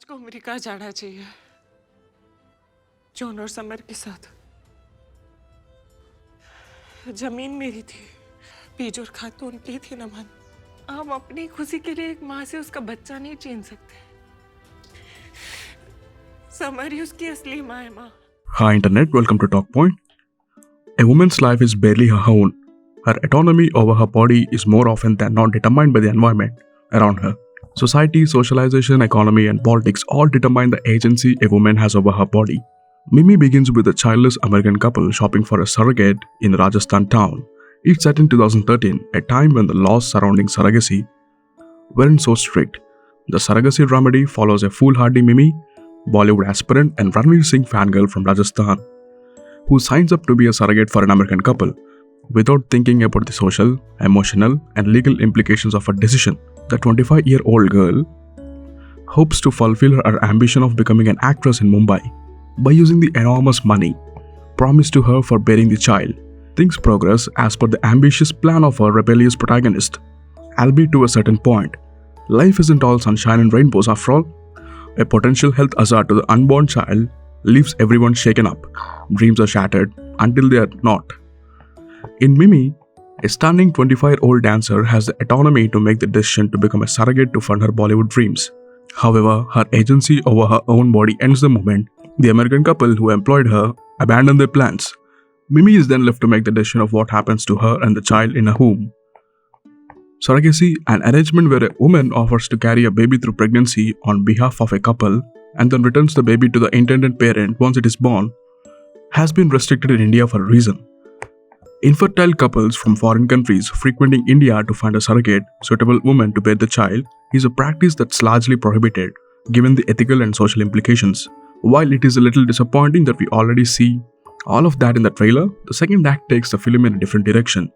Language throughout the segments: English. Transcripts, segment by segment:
राज को अमेरिका जाना चाहिए जॉन और समर के साथ। जमीन मेरी थी, बीज और खाद तो उनकी थी ना मन। हम अपनी खुशी के लिए एक माँ से उसका बच्चा नहीं छीन सकते। समर ही उसकी असली माँ है। माँ Hi Internet, welcome to Talk Point. A woman's life is barely her own. Her autonomy over her body is more often than not determined by the environment around her. Society, socialization, economy, and politics all determine the agency a woman has over her body. Mimi begins with a childless American couple shopping for a surrogate in Rajasthan town. It's set in 2013, a time when the laws surrounding surrogacy weren't so strict. The surrogacy remedy follows a foolhardy Mimi, Bollywood aspirant and Ranveer Singh fangirl from Rajasthan, who signs up to be a surrogate for an American couple without thinking about the social, emotional, and legal implications of her decision. The 25-year-old girl hopes to fulfill her ambition of becoming an actress in Mumbai by using the enormous money promised to her for bearing the child. Things progress as per the ambitious plan of her rebellious protagonist, albeit to a certain point. Life isn't all sunshine and rainbows after all. A potential health hazard to the unborn child leaves everyone shaken up. Dreams are shattered until they are not. In Mimi, a stunning 25-year-old dancer has the autonomy to make the decision to become a surrogate to fund her Bollywood dreams. However, her agency over her own body ends the moment the American couple who employed her abandon their plans. Mimi is then left to make the decision of what happens to her and the child in a womb. Surrogacy, an arrangement where a woman offers to carry a baby through pregnancy on behalf of a couple and then returns the baby to the intended parent once it is born, has been restricted in India for a reason. Infertile couples from foreign countries frequenting India to find a surrogate, suitable woman to bear the child is a practice that's largely prohibited, given the ethical and social implications. While it is a little disappointing that we already see all of that in the trailer, the second act takes the film in a different direction.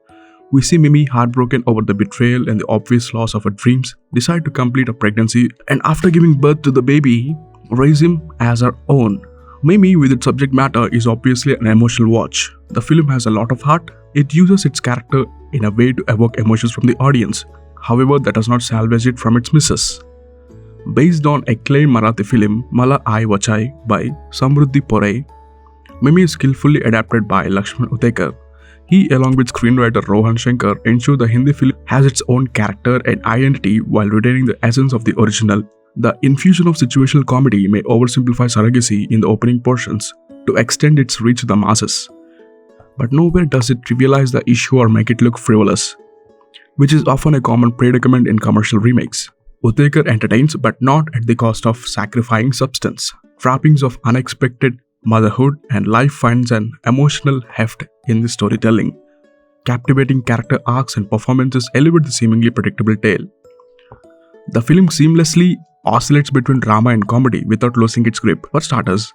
We see Mimi, heartbroken over the betrayal and the obvious loss of her dreams, decide to complete a pregnancy and after giving birth to the baby, raise him as her own. Mimi, with its subject matter, is obviously an emotional watch. The film has a lot of heart. It uses its character in a way to evoke emotions from the audience. However, that does not salvage it from its misses. Based on acclaimed Marathi film Mala Ai Vachai by Samruddhi Pore, Mimi is skillfully adapted by Lakshman Utekar. He, along with screenwriter Rohan Shankar, ensure the Hindi film has its own character and identity while retaining the essence of the original. The infusion of situational comedy may oversimplify surrogacy in the opening portions to extend its reach to the masses. But nowhere does it trivialize the issue or make it look frivolous, which is often a common predicament in commercial remakes. Utekar entertains, but not at the cost of sacrificing substance. Trappings of unexpected motherhood and life finds an emotional heft in the storytelling. Captivating character arcs and performances elevate the seemingly predictable tale. The film seamlessly oscillates between drama and comedy without losing its grip. For starters,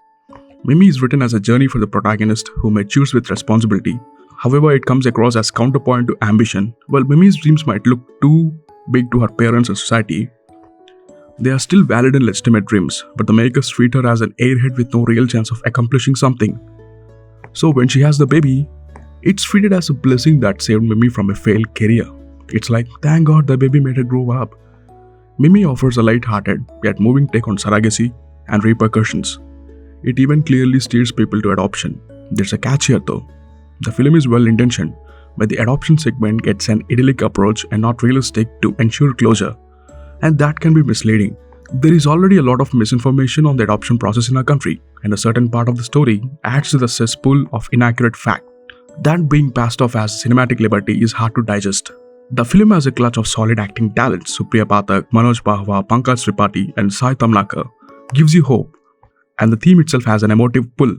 Mimi is written as a journey for the protagonist who matures with responsibility. However, it comes across as counterpoint to ambition. While Mimi's dreams might look too big to her parents and society, they are still valid and legitimate dreams, but the makers treat her as an airhead with no real chance of accomplishing something. So when she has the baby, it's treated as a blessing that saved Mimi from a failed career. It's like, thank God the baby made her grow up. Mimi offers a light-hearted yet moving take on surrogacy and repercussions. It even clearly steers people to adoption. There's a catch here though. The film is well-intentioned, but the adoption segment gets an idyllic approach and not realistic to ensure closure. And that can be misleading. There is already a lot of misinformation on the adoption process in our country, and a certain part of the story adds to the cesspool of inaccurate fact. That being passed off as cinematic liberty is hard to digest. The film has a clutch of solid acting talents. Supriya Pathak, Manoj Bahwa, Pankaj Tripathi, and Sai Tamlakar gives you hope, and the theme itself has an emotive pull.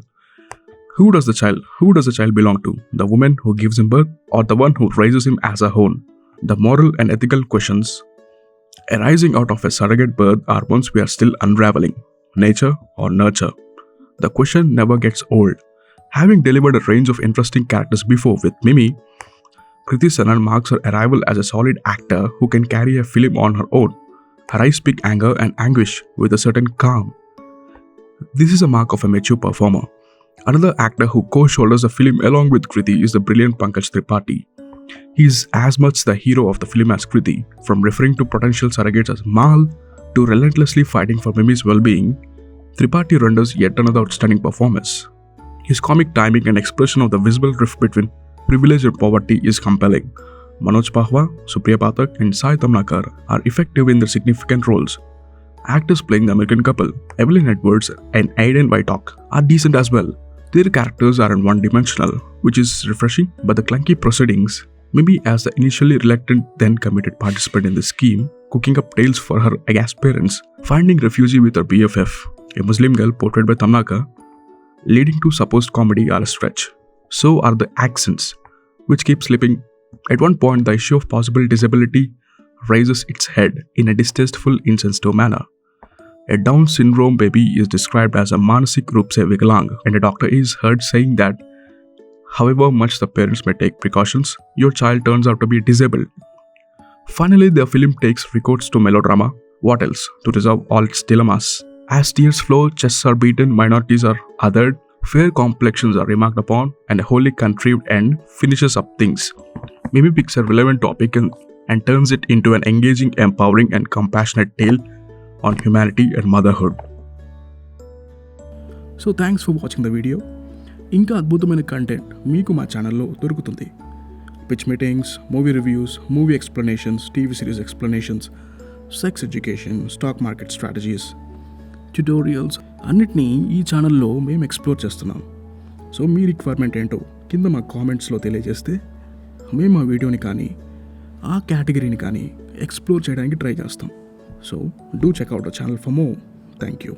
Who does the child belong to? The woman who gives him birth, or the one who raises him as her own? The moral and ethical questions arising out of a surrogate birth are ones we are still unraveling. Nature or nurture? The question never gets old. Having delivered a range of interesting characters before with Mimi, Kriti Sanon marks her arrival as a solid actor who can carry a film on her own. Her eyes speak anger and anguish with a certain calm. This is a mark of a mature performer. Another actor who co-shoulders the film along with Kriti is the brilliant Pankaj Tripathi. He is as much the hero of the film as Kriti, from referring to potential surrogates as Mal to relentlessly fighting for Mimi's well-being, Tripathi renders yet another outstanding performance. His comic timing and expression of the visible rift between privilege and poverty is compelling. Manoj Pahwa, Supriya Pathak, and Sai Tamnakar are effective in their significant roles. Actors playing the American couple, Evelyn Edwards and Aiden Whitehock, are decent as well. Their characters aren't one-dimensional, which is refreshing, but the clunky proceedings, Mimi as the initially reluctant then committed participant in the scheme, cooking up tales for her aghast parents, finding refuge with her BFF, a Muslim girl portrayed by Tamnaka, leading to supposed comedy are a stretch. So are the accents, which keep slipping. At one point, the issue of possible disability raises its head in a distasteful, insensitive manner. A Down syndrome baby is described as a Manasik Roop Se Vikalang, and a doctor is heard saying that, however much the parents may take precautions, your child turns out to be disabled. Finally, the film takes recourse to melodrama. What else? To resolve all its dilemmas. As tears flow, chests are beaten, minorities are othered, fair complexions are remarked upon, and a wholly contrived end finishes up things. Mimi picks a relevant topic and turns it into an engaging, empowering, and compassionate tale on humanity and motherhood. So thanks for watching the video. ఇంకా అద్భుతమైన content మీకు మా ఛానల్లో దొరుకుతుంది. Pitch meetings, movie reviews, movie explanations, TV series explanations, sex education, stock market strategies, tutorials అన్నిటినీ ఈ ఛానల్లో మేము ఎక్స్ప్లోర్ చేస్తున్నాం. సో మీ రిక్వైర్మెంట్ ఏంటో కింద మా కామెంట్స్లో తెలియజేస్తే మేము ఆ వీడియోని కానీ ఆ కేటగిరీని కానీ ఎక్స్ప్లోర్ చేయడానికి ట్రై చేస్తాం. So do checkout the channel for more. Thank you.